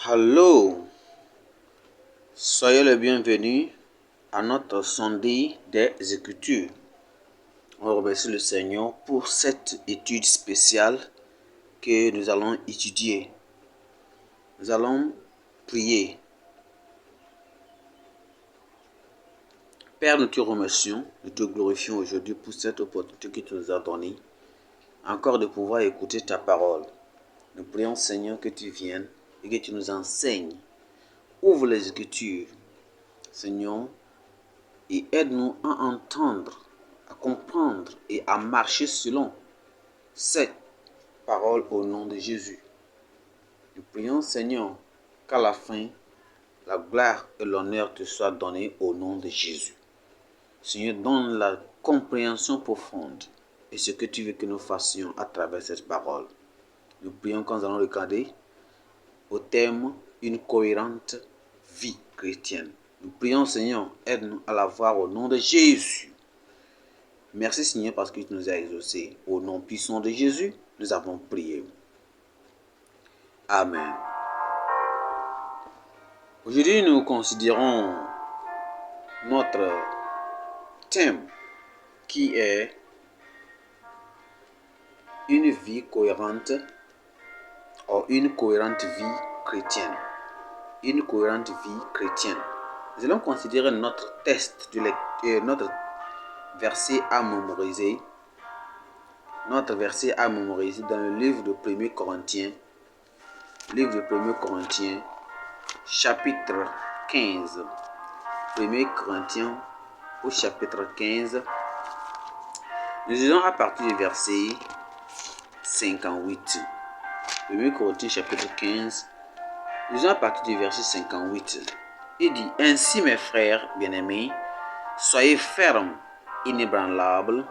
Allô, soyez le bienvenu à notre sondage des Écritures. On remercie le Seigneur pour cette étude spéciale que nous allons étudier. Nous allons prier. Père, nous te remercions, nous te glorifions aujourd'hui pour cette opportunité que tu nous as donnée, encore de pouvoir écouter ta parole. Nous prions, Seigneur, que tu viennes et que tu nous enseignes. Ouvre les Écritures, Seigneur, et aide-nous à entendre, à comprendre et à marcher selon cette parole au nom de Jésus. Nous prions, Seigneur, qu'à la fin, la gloire et l'honneur te soient donnés au nom de Jésus. Seigneur, donne la compréhension profonde et ce que tu veux que nous fassions à travers cette parole. Nous prions quand nous allons regarder au terme une cohérente vie chrétienne. Nous prions, Seigneur, aide-nous à la voir au nom de Jésus. Merci, Seigneur, parce que tu nous as exaucés. Au nom puissant de Jésus, nous avons prié. Amen. Aujourd'hui, nous considérons notre thème qui est une vie cohérente ou une cohérente vie chrétienne. Une cohérente vie chrétienne. Nous allons considérer notre test de lecture, notre verset à mémoriser. Notre verset à mémoriser dans le livre de 1 Corinthiens. Livre de 1 Corinthiens, chapitre 15. 1 Corinthiens au chapitre 15. Nous lisons à partir du verset 58. 1 Corinthiens chapitre 15. Nous lisons à partir du verset 58. Il dit: Ainsi, mes frères bien-aimés, soyez fermes, inébranlables,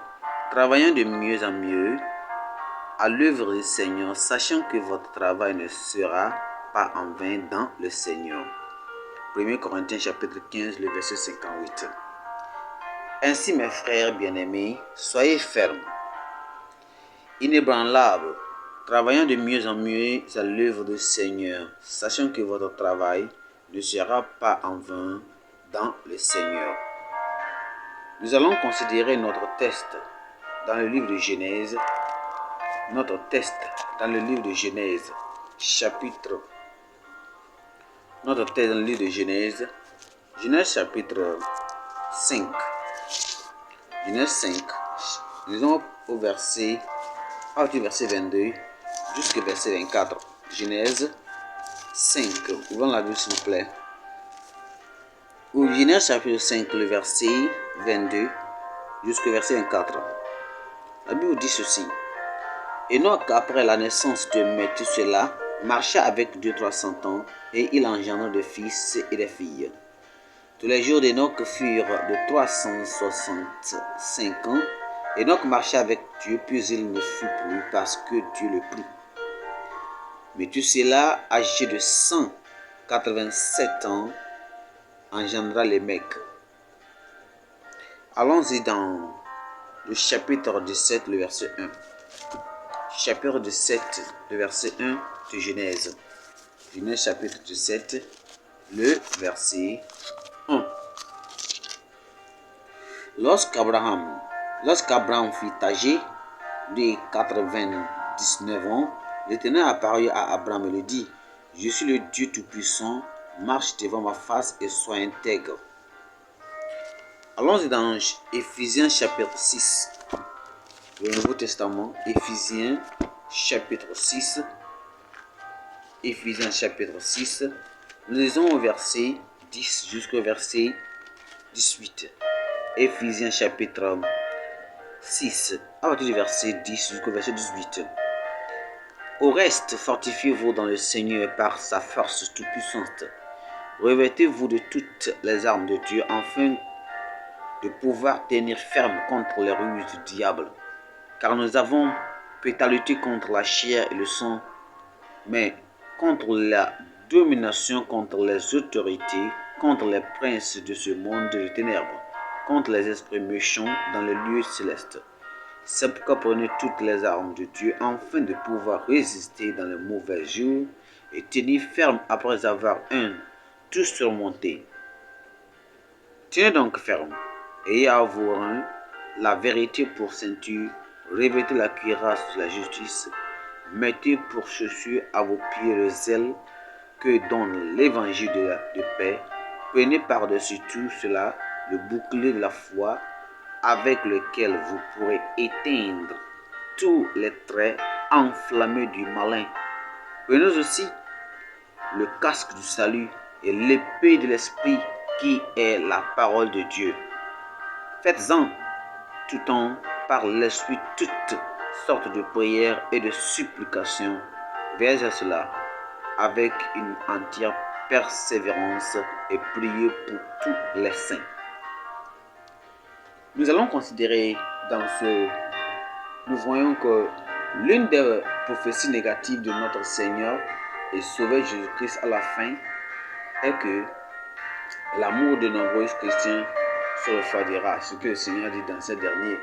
travaillant de mieux en mieux à l'œuvre du Seigneur, sachant que votre travail ne sera pas en vain dans le Seigneur. 1 Corinthiens chapitre 15, le verset 58. Ainsi, mes frères bien-aimés, soyez fermes, inébranlables, travaillant de mieux en mieux à l'œuvre du Seigneur, sachant que votre travail ne sera pas en vain dans le Seigneur. Nous allons considérer notre test dans le livre de Genèse. Notre test dans le livre de Genèse, chapitre. Notre test dans le livre de Genèse, Genèse chapitre 5. Genèse 5. Nous allons au verset, à partir du verset 22 jusqu'au verset 24. Genèse 5. Ouvrons la Bible s'il vous plaît. Au Genèse chapitre 5, le verset 22 jusqu'au verset 24. La Bible dit ceci. Enoch, après la naissance de Méthusela, marcha avec 300 ans et il engendra des fils et des filles. Tous les jours d'Enoch furent de 365 ans. Enoch marcha avec Dieu, puis il ne fut plus parce que Dieu le prit. Méthusela, âgé de 187 ans, engendra Lémec. Allons-y dans le chapitre 17, le verset 1. Chapitre 17, le verset 1 de Genèse. Genèse chapitre 17, le verset 1. Lorsqu'Abraham fut âgé de 99 ans, l'Éternel apparut à Abraham et lui dit: Je suis le Dieu Tout-Puissant, marche devant ma face et sois intègre. Allons-y dans Éphésiens chapitre 6. Le Nouveau Testament, Éphésiens chapitre 6. Éphésiens chapitre 6. Nous lisons au verset 10 jusqu'au verset 18. Éphésiens chapitre 6, à partir du verset 10 jusqu'au verset 18. Au reste, fortifiez-vous dans le Seigneur par sa force toute-puissante. Revêtez-vous de toutes les armes de Dieu afin de pouvoir tenir ferme contre les ruses du diable. Car nous avons peut à lutter contre la chair et le sang, mais contre la domination, contre les autorités, contre les princes de ce monde de ténèbres, contre les esprits méchants dans les lieux célestes. C'est pourquoi prenez toutes les armes de Dieu afin de pouvoir résister dans les mauvais jours et tenir ferme après avoir tout surmonté. Tenez donc ferme, ayez à vos reins la vérité pour ceinture, revêtez la cuirasse de la justice, mettez pour chaussure à vos pieds le zèle que donne l'évangile de paix, prenez par-dessus tout cela le bouclier de la foi avec lequel vous pourrez éteindre tous les traits enflammés du malin. Prenez aussi le casque du salut et l'épée de l'esprit qui est la parole de Dieu. Faites-en tout temps par l'esprit toutes sortes de prières et de supplications. Veillez à cela avec une entière persévérance et priez pour tous les saints. Nous allons considérer nous voyons que l'une des prophéties négatives de notre Seigneur et Sauveur Jésus-Christ à la fin est que l'amour de nombreux chrétiens se refroidira, ce que le Seigneur dit dans cette dernière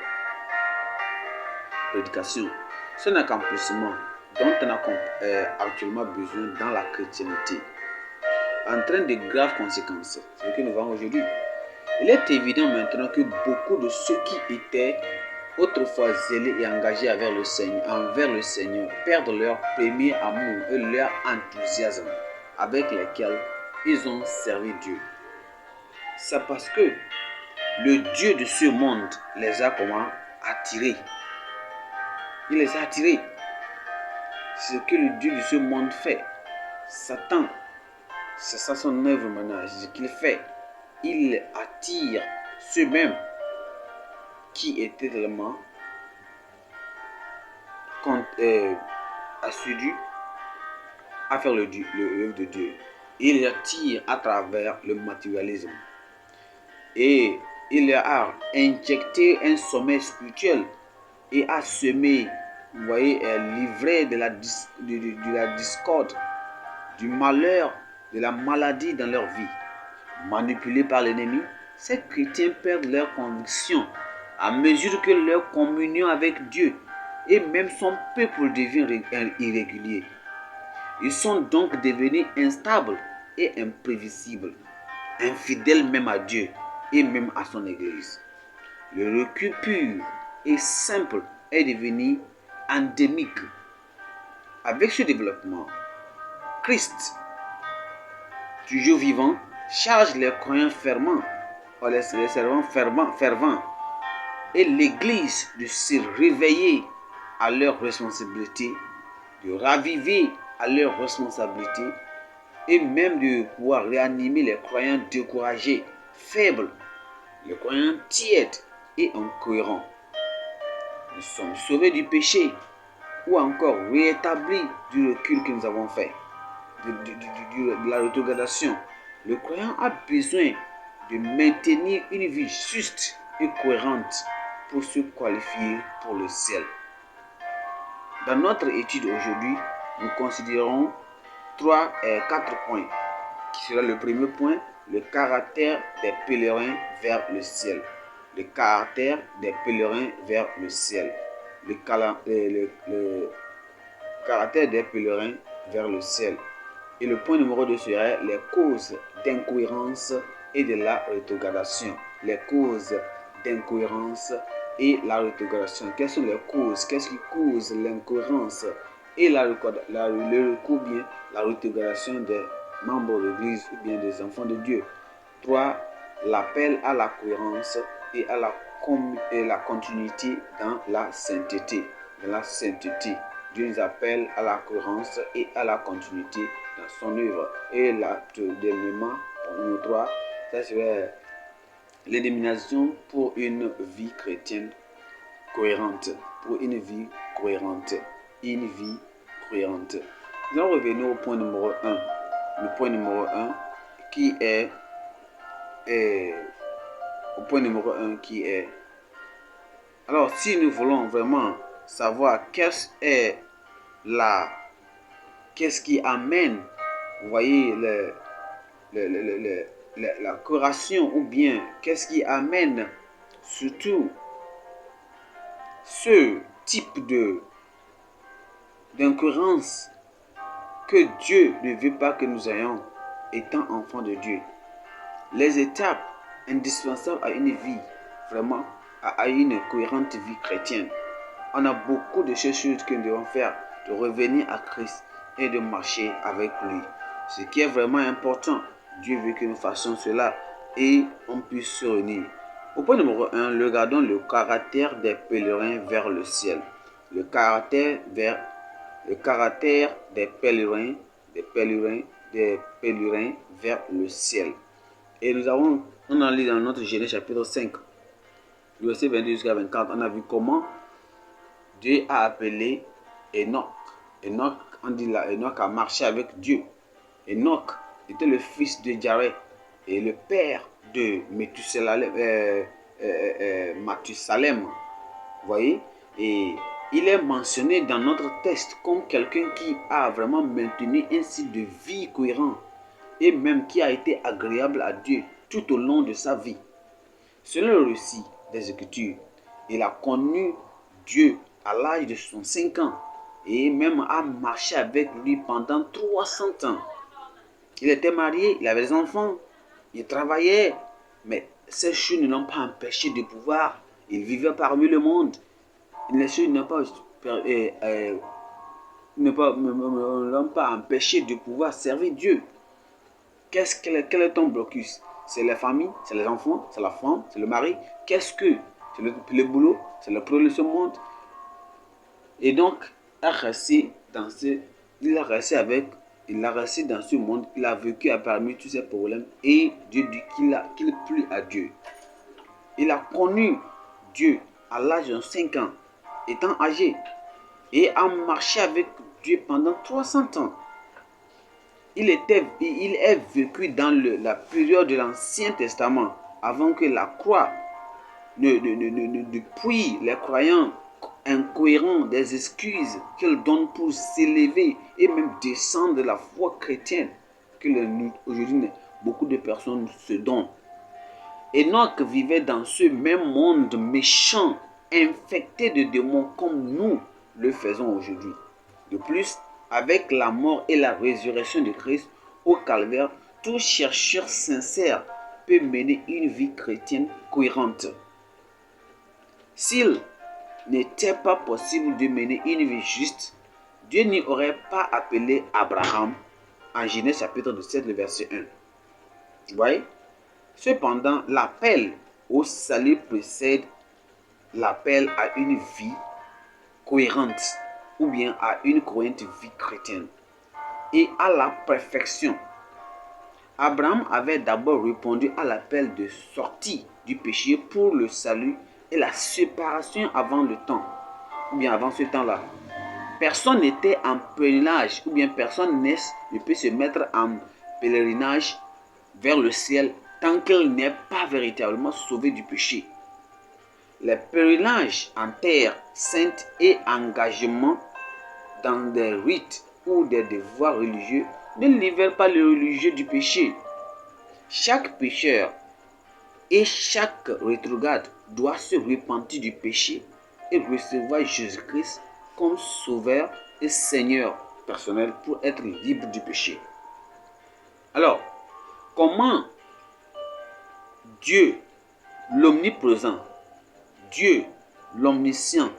prédication. C'est un accomplissement dont on a actuellement besoin dans la chrétienté, entraîne de graves conséquences. C'est ce que nous voyons aujourd'hui. Il est évident maintenant que beaucoup de ceux qui étaient autrefois zélés et engagés envers le Seigneur perdent leur premier amour et leur enthousiasme avec lesquels ils ont servi Dieu. C'est parce que le Dieu de ce monde les a attirés. Il les a attirés. C'est ce que le Dieu de ce monde fait. Satan, c'est ça son œuvre maintenant, c'est ce qu'il fait. Il attire ceux-mêmes qui étaient tellement assidus à faire l'œuvre de Dieu. Il les attire à travers le matérialisme. Et il leur a injecté un sommeil spirituel et a semé, vous voyez, livré de la discorde, du malheur, de la maladie dans leur vie. Manipulés par l'ennemi, ces chrétiens perdent leur conviction à mesure que leur communion avec Dieu et même son peuple devient irrégulier. Ils sont donc devenus instables et imprévisibles, infidèles même à Dieu et même à son Église. Le recul pur et simple est devenu endémique. Avec ce développement, Christ, toujours vivant, charge les croyants fervents, les servants fervents et l'Église de se réveiller à leurs responsabilités, de raviver à leurs responsabilités et même de pouvoir réanimer les croyants découragés, faibles, les croyants tièdes et incohérents. Nous sommes sauvés du péché ou encore rétablis du recul que nous avons fait, de la rétrogradation. Le croyant a besoin de maintenir une vie juste et cohérente pour se qualifier pour le ciel. Dans notre étude aujourd'hui, nous considérons 4 points, qui sera le premier point, le caractère des pèlerins vers le ciel. Le caractère des pèlerins vers le ciel. Le caractère des pèlerins vers le ciel. Et le point numéro 2 serait les causes d'incohérence et de la rétrogradation. Les causes d'incohérence et la rétrogradation. Quelles sont les causes? Qu'est-ce qui cause l'incohérence et le recours bien la rétrogradation des membres de l'Église ou bien des enfants de Dieu? 3. L'appel à la cohérence et à la continuité dans la sainteté. Dieu nous appelle à la cohérence et à la continuité dans son œuvre. Et dernièrement, numéro 3, ça serait l'élimination pour une vie chrétienne cohérente. Pour une vie cohérente. Une vie cohérente. Nous allons revenir au point numéro 1. Le point numéro 1 qui est au point numéro 1 qui est. Alors, si nous voulons vraiment savoir qu'est-ce qui amène, vous voyez, la corrélation, ou bien qu'est-ce qui amène surtout ce type d'incohérence que Dieu ne veut pas que nous ayons étant enfants de Dieu. Les étapes indispensables à une vie, vraiment, à une cohérente vie chrétienne. On a beaucoup de choses que nous devons faire, de revenir à Christ et de marcher avec lui. Ce qui est vraiment important, Dieu veut que nous fassions cela et on puisse se réunir. Au point numéro 1, regardons le caractère des pèlerins vers le ciel. Le caractère des pèlerins vers le ciel. Et on a lu dans notre Genèse chapitre 5, verset 22 jusqu'à 24, on a vu comment Dieu a appelé Enoch. Enoch, on dit là, Enoch a marché avec Dieu. Enoch était le fils de Jared et le père de Mathusalem. Vous voyez? Et il est mentionné dans notre texte comme quelqu'un qui a vraiment maintenu un style de vie cohérent et même qui a été agréable à Dieu tout au long de sa vie. Selon le récit des Écritures, il a connu Dieu à l'âge de 65 ans et même a marché avec lui pendant 300 ans. Il était marié, il avait des enfants, il travaillait, mais ces choses ne l'ont pas empêché de pouvoir. Il vivait parmi le monde. Les choses ne l'ont pas empêché de pouvoir servir Dieu. Quel est ton blocus? C'est la famille, c'est les enfants, c'est la femme, c'est le mari. Qu'est-ce que? C'est le boulot, c'est le problème de ce monde. Et donc, il a resté dans ce monde, il a vécu parmi tous ces problèmes et Dieu dit qu'il plut à Dieu. Il a connu Dieu à l'âge de 5 ans, étant âgé, et a marché avec Dieu pendant 300 ans. Il est vécu dans la période de l'Ancien Testament, avant que la croix ne puise les croyants incohérents des excuses qu'ils donnent pour s'élever et même descendre de la foi chrétienne que aujourd'hui beaucoup de personnes se donnent. Enoch vivait dans ce même monde méchant, infecté de démons comme nous le faisons aujourd'hui. De plus, avec la mort et la résurrection de Christ au calvaire, tout chercheur sincère peut mener une vie chrétienne cohérente. S'il n'était pas possible de mener une vie juste, Dieu n'y aurait pas appelé Abraham en Genèse chapitre 17, le verset 1. Vous voyez? Cependant, l'appel au salut précède l'appel à une vie cohérente ou bien à une cohérente vie chrétienne et à la perfection. Abraham avait d'abord répondu à l'appel de sortie du péché pour le salut et la séparation avant le temps, ou bien avant ce temps-là. Personne n'était en pèlerinage, ou bien personne ne peut se mettre en pèlerinage vers le ciel tant qu'il n'est pas véritablement sauvé du péché. Les pèlerinages en terre sainte et engagement dans des rites ou des devoirs religieux ne libèrent pas les religieux du péché. Chaque pécheur et chaque rétrograde doit se repentir du péché et recevoir Jésus-Christ comme sauveur et Seigneur personnel pour être libre du péché. Alors, comment Dieu, l'omniprésent, Dieu, l'omniscient,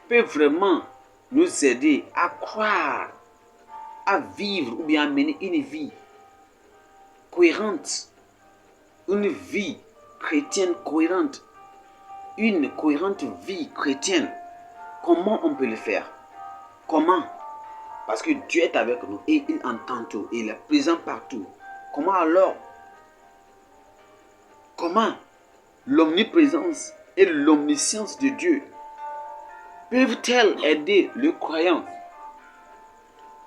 peut vraiment nous aider à croire, à vivre ou bien à mener une vie cohérente, une vie chrétienne cohérente, une cohérente vie chrétienne. Comment on peut le faire? Comment? Parce que Dieu est avec nous et il entend tout et il est présent partout. Comment alors? Comment l'omniprésence et l'omniscience de Dieu peuvent-elles aider le croyant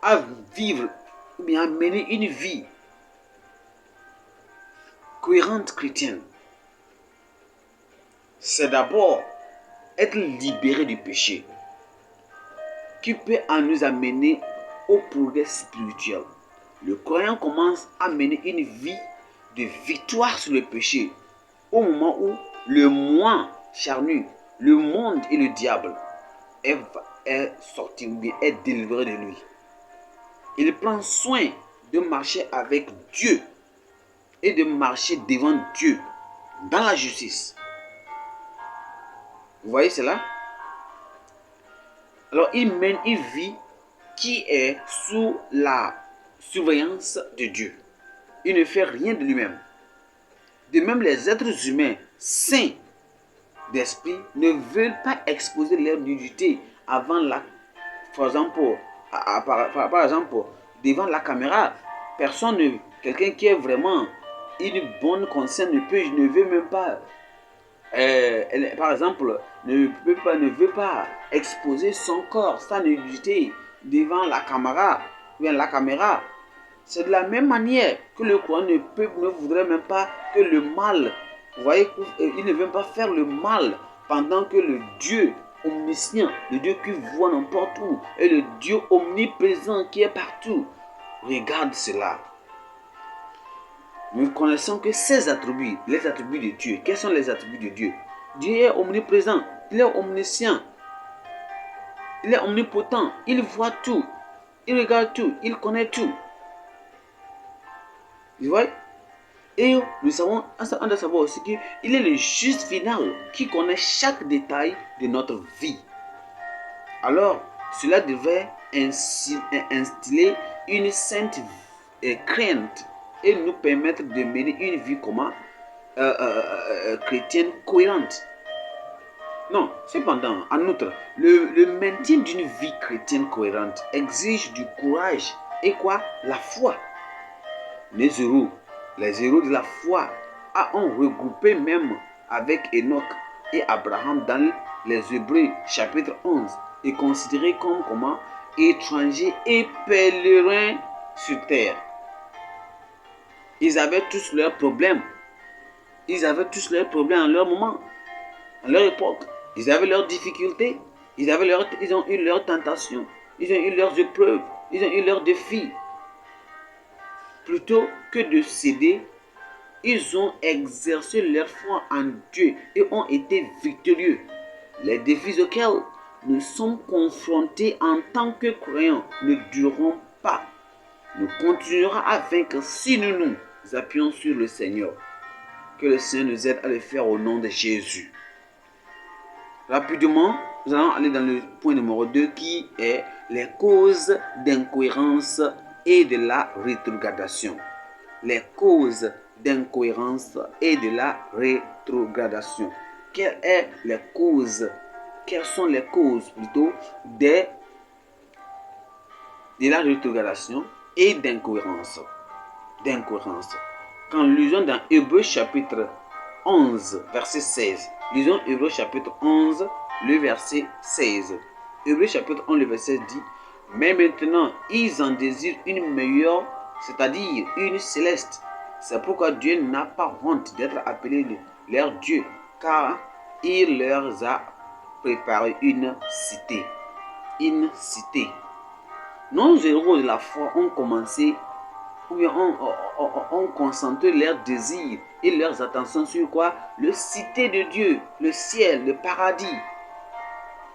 à vivre ou bien à mener une vie cohérente chrétienne? C'est d'abord être libéré du péché qui peut en nous amener au progrès spirituel. Le croyant commence à mener une vie de victoire sur le péché au moment où le moi charnu, le monde et le diable est est sorti ou bien est délivré de lui. Il prend soin de marcher avec Dieu et de marcher devant Dieu dans la justice. Vous voyez cela? Alors il mène une vie qui est sous la surveillance de Dieu. Il ne fait rien de lui-même. De même, les êtres humains saints d'esprit ne veulent pas exposer leur nudité avant la, par exemple, devant la caméra. Quelqu'un qui est vraiment une bonne conscience ne veut même pas, par exemple, ne veut pas exposer son corps, sa nudité devant la caméra, bien la caméra. C'est de la même manière que le croyant ne voudrait même pas que le mal, vous voyez, il ne veut pas faire le mal pendant que le Dieu omniscient, le Dieu qui voit n'importe où, et le Dieu omniprésent qui est partout, regarde cela. Nous connaissons que ces attributs, les attributs de Dieu, quels sont les attributs de Dieu? Dieu est omniprésent, il est omniscient, il est omnipotent, il voit tout, il regarde tout, il connaît tout. Vous voyez? Et nous savons, on doit savoir aussi qu'il est le juste final qui connaît chaque détail de notre vie. Alors, cela devait instiller une sainte crainte et nous permettre de mener une vie chrétienne cohérente. Non, cependant, en outre, le maintien d'une vie chrétienne cohérente exige du courage et quoi? La foi. Les héros de la foi ont regroupé même avec Enoch et Abraham dans les Hébreux chapitre 11 et considérés comme comment étrangers et pèlerins sur terre. Ils avaient tous leurs problèmes. Ils avaient tous leurs problèmes en leur moment, en leur époque. Ils avaient leurs difficultés. Ils ont eu leurs tentations. Ils ont eu leurs épreuves. Ils ont eu leurs défis. Plutôt que de céder, ils ont exercé leur foi en Dieu et ont été victorieux. Les défis auxquels nous sommes confrontés en tant que croyants ne dureront pas. Nous continuerons à vaincre si nous nous appuyons sur le Seigneur. Que le Seigneur nous aide à le faire au nom de Jésus. Rapidement, nous allons aller dans le point numéro 2 qui est les causes d'incohérence et de la rétrogradation. Les causes d'incohérence et de la rétrogradation. Quelles sont les causes plutôt de la rétrogradation et d'incohérence? Quand nous lisons dans Hébreux chapitre 11, verset 16. Lisons Hébreux chapitre 11, le verset 16. Hébreux chapitre 11, le verset dit: mais maintenant, ils en désirent une meilleure, c'est-à-dire une céleste. C'est pourquoi Dieu n'a pas honte d'être appelé leur Dieu, car il leur a préparé une cité. Une cité. Nos héros de la foi ont commencé, ou bien ont concentré leurs désirs et leurs attentions sur quoi? Le cité de Dieu, le ciel, le paradis.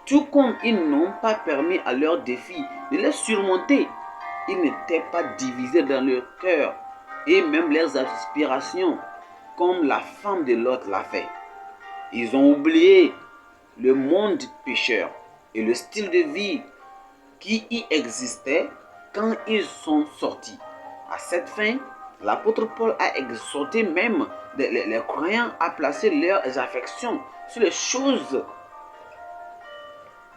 Tout comme ils n'ont pas permis à leurs défis de les surmonter, ils n'étaient pas divisés dans leur cœur et même leurs aspirations, comme la femme de Lot l'a fait. Ils ont oublié le monde pécheur et le style de vie qui y existait quand ils sont sortis. À cette fin, l'apôtre Paul a exhorté même les croyants à placer leurs affections sur les choses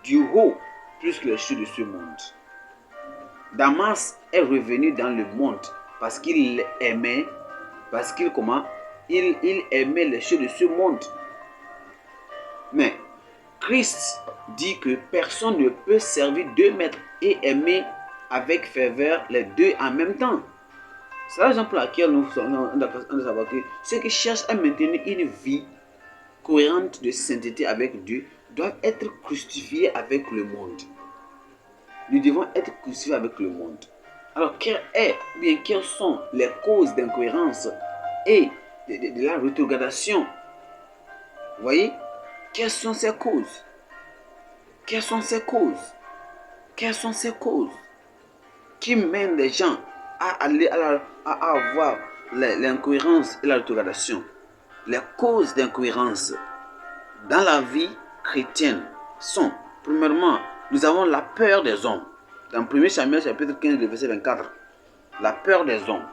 du haut plus que les choses de ce monde. Damas est revenu dans le monde parce qu'il aimait, il aimait les choses de ce monde. Mais Christ dit que personne ne peut servir deux maîtres et aimer avec ferveur les deux en même temps. C'est la raison pour laquelle nous devons savoir que ceux qui cherchent à maintenir une vie cohérente de sainteté avec Dieu doivent être crucifiés avec le monde. Nous devons être crucifiés avec le monde. Alors, quelles sont les causes d'incohérence et de la rétrogradation? Vous voyez? Quelles sont ces causes? Quelles sont ces causes? Quelles sont ces causes qui mènent les gens à aller à avoir l'incohérence et la rétrogradation? Les causes d'incohérence dans la vie chrétienne sont, premièrement, nous avons la peur des hommes. Dans 1 Samuel chapitre 15, verset 24, la peur des hommes.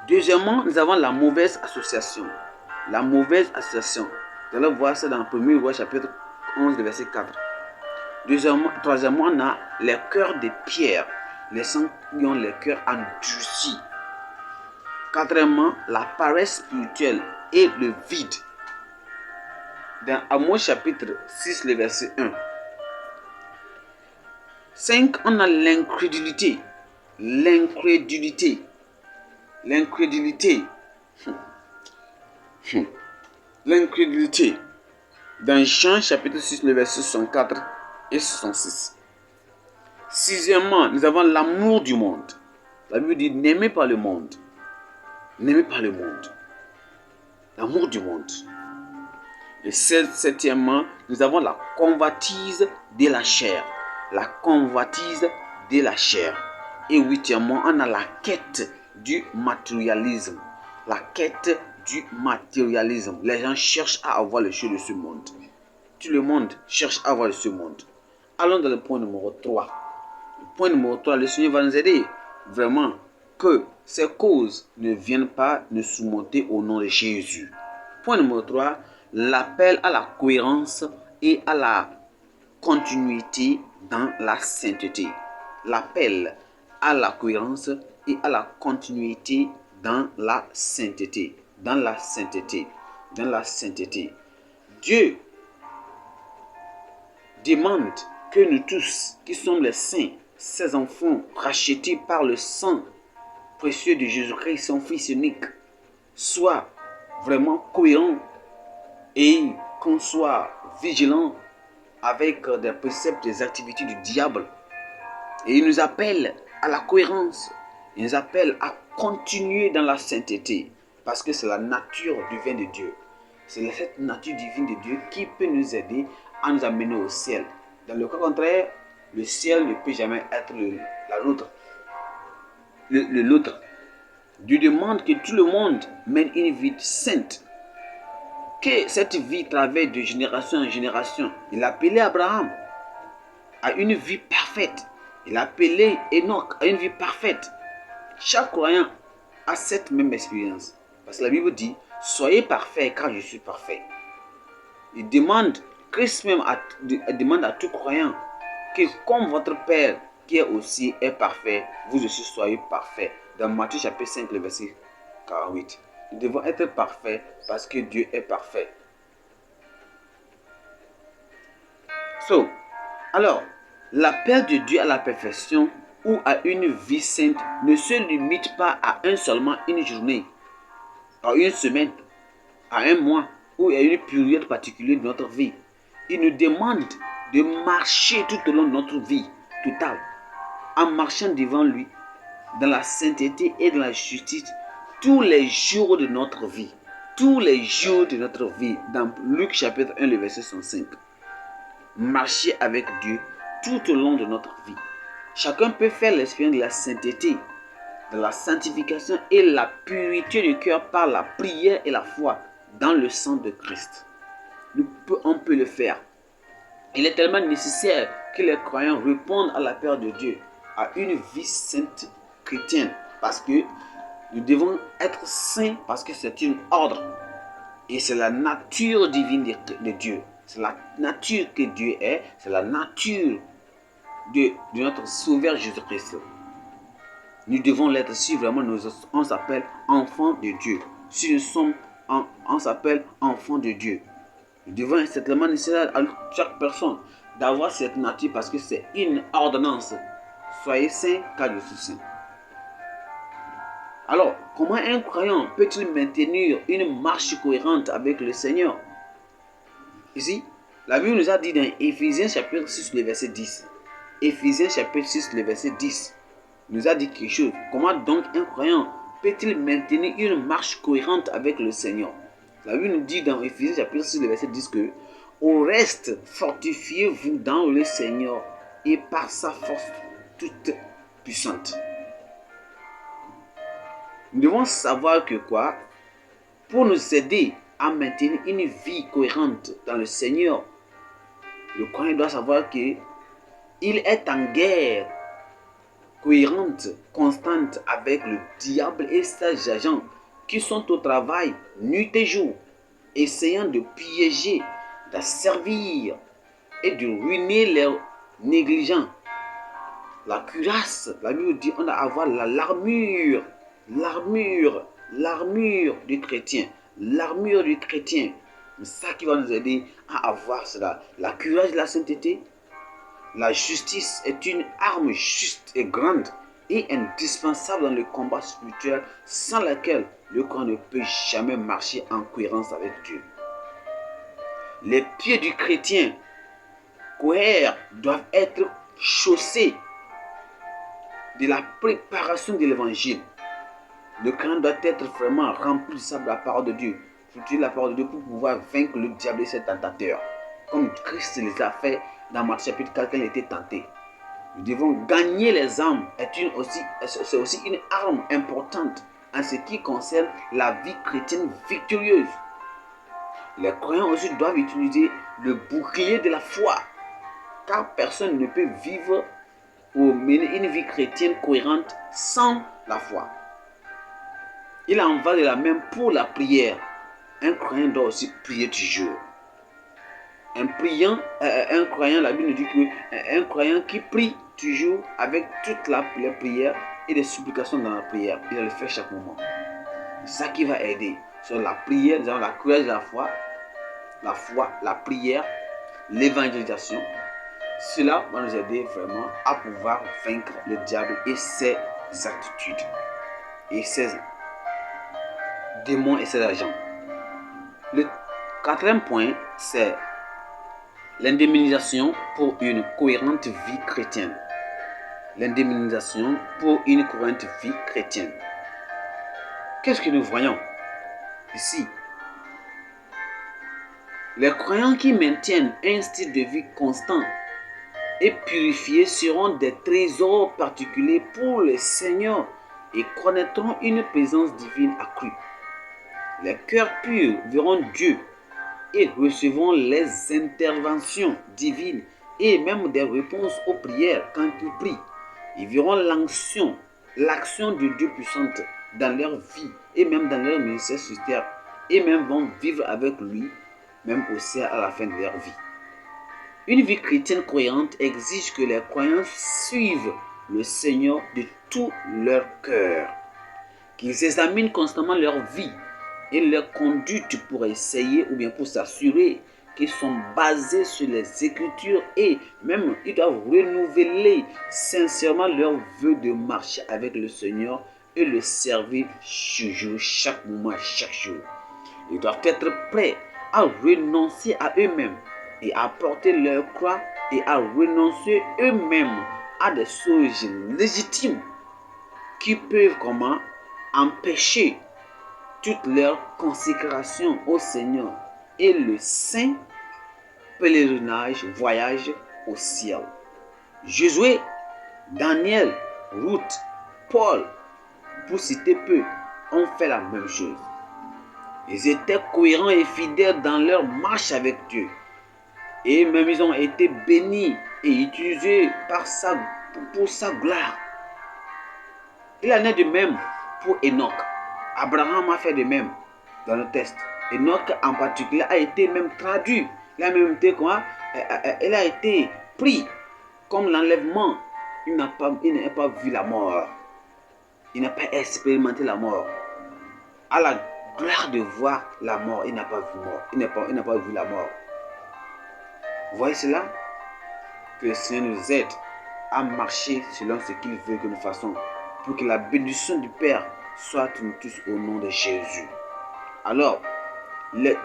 Deuxièmement, nous avons la mauvaise association. La mauvaise association. Vous allez voir ça dans 1 Roi chapitre 11, verset 4. Troisièmement, on a les cœurs de pierre. Les gens qui ont les cœurs endurcis. Quatrièmement, la paresse spirituelle et le vide. Dans Amos chapitre 6, le verset 1. 5, on a l'incrédulité. L'incrédulité. L'incrédulité. L'incrédulité. Dans Jean chapitre 6, le verset 64 et 66. Sixièmement, nous avons l'amour du monde. La Bible dit n'aimez pas le monde. N'aimez pas le monde. L'amour du monde. Et septièmement, nous avons la convoitise de la chair. La convoitise de la chair. Et huitièmement, on a la quête du matérialisme. La quête du matérialisme. Les gens cherchent à avoir les choses de ce monde. Tout le monde cherche à avoir ce monde. Allons dans le point numéro 3. Le point numéro 3, le Seigneur va nous aider vraiment que ces causes ne viennent pas nous surmonter au nom de Jésus. Point numéro 3, l'appel à la cohérence et à la continuité dans la sainteté. L'appel à la cohérence et à la continuité dans la sainteté. Dans la sainteté. Dans la sainteté. Dieu demande que nous tous, qui sommes les saints, ses enfants rachetés par le sang précieux de Jésus-Christ, son Fils unique, soient vraiment cohérents et qu'on soit vigilant avec des préceptes, des activités du diable. Et il nous appelle à la cohérence. Il nous appelle à continuer dans la sainteté. Parce que c'est la nature divine de Dieu. C'est cette nature divine de Dieu qui peut nous aider à nous amener au ciel. Dans le cas contraire, le ciel ne peut jamais être l'autre. Dieu demande que tout le monde mène une vie sainte. Que cette vie traverse de génération en génération. Il a appelé Abraham à une vie parfaite. Il a appelé Enoch à une vie parfaite. Chaque croyant a cette même expérience. Parce que la Bible dit, soyez parfaits car je suis parfait. Il demande, Christ même demande à tout croyant que comme votre Père qui est aussi est parfait, vous aussi soyez parfaits. Dans Matthieu chapitre 5, le verset 48. Nous devons être parfaits parce que Dieu est parfait. Alors, l'appel de Dieu à la perfection ou à une vie sainte ne se limite pas à seulement une journée, à une semaine, à un mois ou à une période particulière de notre vie. Il nous demande de marcher tout au long de notre vie totale, en marchant devant lui, dans la sainteté et dans la justice, tous les jours de notre vie. Tous les jours de notre vie. Dans Luc chapitre 1, le verset 105. Marcher avec Dieu tout au long de notre vie. Chacun peut faire l'expérience de la sainteté, de la sanctification et la pureté du cœur par la prière et la foi dans le sang de Christ. On peut le faire. Il est tellement nécessaire que les croyants répondent à l'appel de Dieu, à une vie sainte chrétienne, parce que nous devons être saints, parce que c'est un ordre et c'est la nature divine de Dieu. C'est la nature que Dieu est, c'est la nature de notre Sauveur Jésus-Christ. Nous devons l'être si vraiment on s'appelle enfants de Dieu. Si nous sommes, on s'appelle enfants de Dieu. Nous devons être tellement nécessaire à chaque personne d'avoir cette nature parce que c'est une ordonnance. Soyez saints car je suis saint. Alors, comment un croyant peut-il maintenir une marche cohérente avec le Seigneur? Ici, la Bible nous a dit dans Éphésiens chapitre 6, le verset 10. Éphésiens chapitre 6, le verset 10 nous a dit quelque chose. Comment donc un croyant peut-il maintenir une marche cohérente avec le Seigneur? La Bible nous dit dans Éphésiens chapitre 6, le verset 10 que au reste, fortifiez-vous dans le Seigneur et par sa force toute puissante. Nous devons savoir que quoi? Pour nous aider à maintenir une vie cohérente dans le Seigneur, le croyant doit savoir qu'il est en guerre cohérente, constante avec le diable et ses agents qui sont au travail nuit et jour, essayant de piéger, d'asservir et de ruiner les négligents. La cuirasse, la Bible dit, on doit avoir l'armure du chrétien. L'armure du chrétien. C'est ça qui va nous aider à avoir cela. La cuirasse de la sainteté. La justice est une arme juste et grande et indispensable dans le combat spirituel sans laquelle le croyant ne peut jamais marcher en cohérence avec Dieu. Les pieds du chrétien cohérent doivent être chaussés de la préparation de l'évangile. Le croyant doit être vraiment rempli de la parole de Dieu. Il faut utiliser la parole de Dieu pour pouvoir vaincre le diable et ses tentateurs. Comme Christ les a fait dans Matthieu chapitre 4 quand il était tenté. Nous devons gagner les âmes. C'est aussi une arme importante en ce qui concerne la vie chrétienne victorieuse. Les croyants aussi doivent utiliser le bouclier de la foi. Car personne ne peut vivre ou mener une vie chrétienne cohérente sans la foi. Il en va de la même pour la prière. Un croyant doit aussi prier toujours. Un croyant, la Bible nous dit qu'un croyant qui prie toujours avec toutes les prières et les supplications dans la prière, il le fait chaque moment. C'est ça qui va aider. Sur la prière, nous avons la courage de la foi, la prière, l'évangélisation. Cela va nous aider vraiment à pouvoir vaincre le diable et ses attitudes, et ses démons et ses agents. Le quatrième point, c'est l'indemnisation pour une cohérente vie chrétienne. L'indemnisation pour une cohérente vie chrétienne. Qu'est-ce que nous voyons ici? Les croyants qui maintiennent un style de vie constant et purifié seront des trésors particuliers pour le Seigneur et connaîtront une présence divine accrue. Les cœurs purs verront Dieu et recevront les interventions divines et même des réponses aux prières quand ils prient. Ils verront l'action de Dieu puissante dans leur vie et même dans leur ministère sur terre et même vont vivre avec lui, même aussi à la fin de leur vie. Une vie chrétienne cohérente exige que les croyants suivent le Seigneur de tout leur cœur, qu'ils examinent constamment leur vie et leur conduite pour essayer ou bien pour s'assurer qu'ils sont basés sur les Écritures et même ils doivent renouveler sincèrement leur vœu de marcher avec le Seigneur et le servir chaque moment, chaque jour. Ils doivent être prêts à renoncer à eux-mêmes et à porter leur croix et à renoncer eux-mêmes à des choses légitimes qui peuvent empêcher toute leur consécration au Seigneur et le saint voyage au ciel. Josué, Daniel, Ruth, Paul, pour citer peu, ont fait la même chose. Ils étaient cohérents et fidèles dans leur marche avec Dieu. Et même ils ont été bénis et utilisés pour sa gloire. Il en est de même pour Enoch. Abraham a fait de même dans le texte. Enoch en particulier a été même traduit. Il a même été il a été pris comme l'enlèvement. Il n'a pas vu la mort. Il n'a pas expérimenté la mort. À la gloire de voir la mort, il n'a pas vu mort. Il n'a pas vu la mort. Vous voyez cela? Que le Seigneur nous aide à marcher selon ce qu'il veut que nous fassions, pour que la bénédiction du Père soit à nous tous au nom de Jésus. Alors, les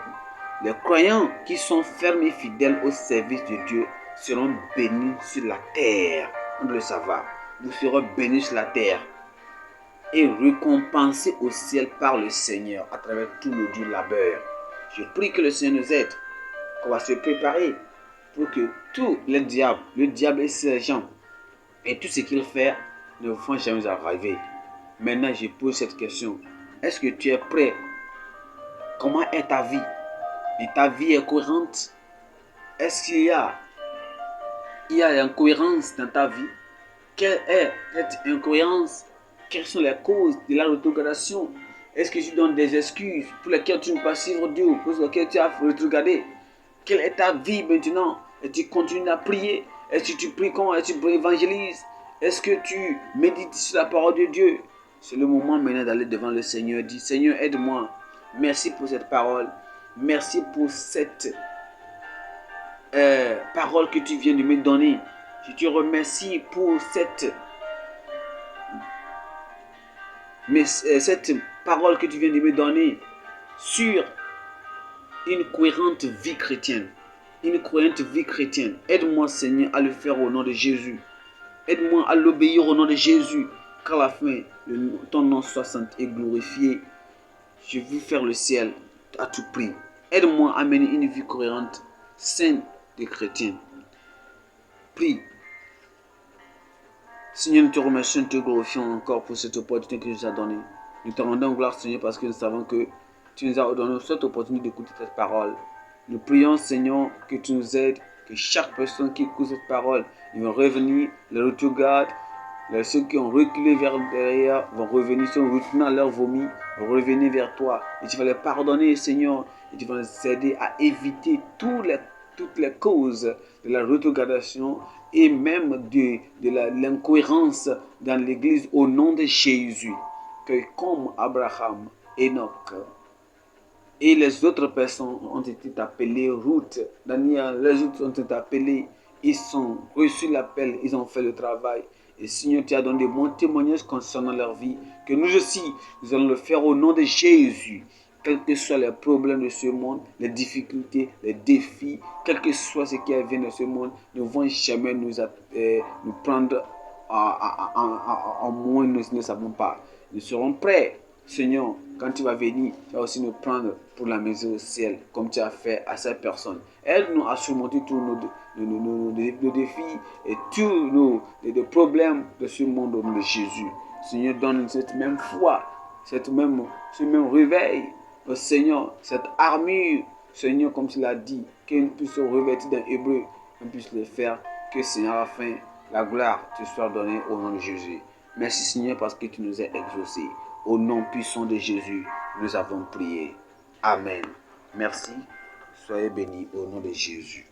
croyants qui sont fermes et fidèles au service de Dieu seront bénis sur la terre. On doit le savoir. Vous serez bénis sur la terre et récompensés au ciel par le Seigneur à travers tout le dur labeur. Je prie que le Seigneur nous aide, qu'on va se préparer pour que tous les diables, le diable et ses gens, et tout ce qu'il fait ne vont jamais arriver. Maintenant, je pose cette question. Est-ce que tu es prêt? Comment est ta vie? Et ta vie est cohérente? Est-ce qu'il y a l'incohérence dans ta vie? Quelle est cette incohérence? Quelles sont les causes de la rétrogradation? Est-ce que tu donnes des excuses pour lesquelles tu ne peux pas suivre Dieu, pour lesquelles tu as rétrogradé? Quelle est ta vie maintenant? Est-ce que tu continues à prier? Est-ce que tu pries comment? Est-ce que tu évangélises? Est-ce que tu médites sur la parole de Dieu? C'est le moment maintenant d'aller devant le Seigneur. Dis, Seigneur, aide-moi. Merci pour cette parole. Merci pour cette parole que tu viens de me donner. Je te remercie pour cette parole que tu viens de me donner sur une cohérente vie chrétienne. Une cohérente vie chrétienne. Aide-moi, Seigneur, à le faire au nom de Jésus. Aide-moi à l'obéir au nom de Jésus. Qu'à la fin, ton nom soit saint et glorifié. Je veux faire le ciel à tout prix. Aide-moi à mener une vie cohérente, sainte des chrétiens. Prie. Seigneur, nous te remercions, nous te glorifions encore pour cette opportunité que tu nous as donnée. Nous te rendons gloire, Seigneur, parce que nous savons que tu nous as donné cette opportunité d'écouter cette parole. Nous prions, Seigneur, que tu nous aides, que chaque personne qui écoute cette parole, ils vont revenir, les regarde, ceux qui ont reculé vers derrière vont revenir, ceux qui ont retourné leur vomi, vont revenir vers toi. Et tu vas les pardonner, Seigneur, et tu vas les aider à éviter toutes les causes de la rétrogradation et même de l'incohérence dans l'église au nom de Jésus. Que comme Abraham, Enoch et les autres personnes ont été appelées, Ruth, Daniel, les autres ont été appelés, ils ont reçu l'appel, ils ont fait le travail. Et Seigneur, tu as donné de bons témoignages concernant leur vie, que nous aussi, nous allons le faire au nom de Jésus. Quels que soient les problèmes de ce monde, les difficultés, les défis, quel que soit ce qui vient de ce monde, ne vont jamais nous prendre en moins, nous ne savons pas. Nous serons prêts, Seigneur, quand tu vas venir, tu vas aussi nous prendre pour la maison au ciel, comme tu as fait à cette personne. Aide-nous à surmonter tous nos défis et tous nos problèmes de ce monde au nom de Jésus. Seigneur, donne cette même foi, ce même réveil. Oh Seigneur, cette armure, Seigneur, comme tu l'as dit, qu'on puisse se revêtir d'un hébreu, qu'on puisse le faire, que Seigneur, à la fin, la gloire te soit donnée au nom de Jésus. Merci Seigneur parce que tu nous as exaucés. Au nom puissant de Jésus, nous avons prié. Amen. Merci. Soyez bénis au nom de Jésus.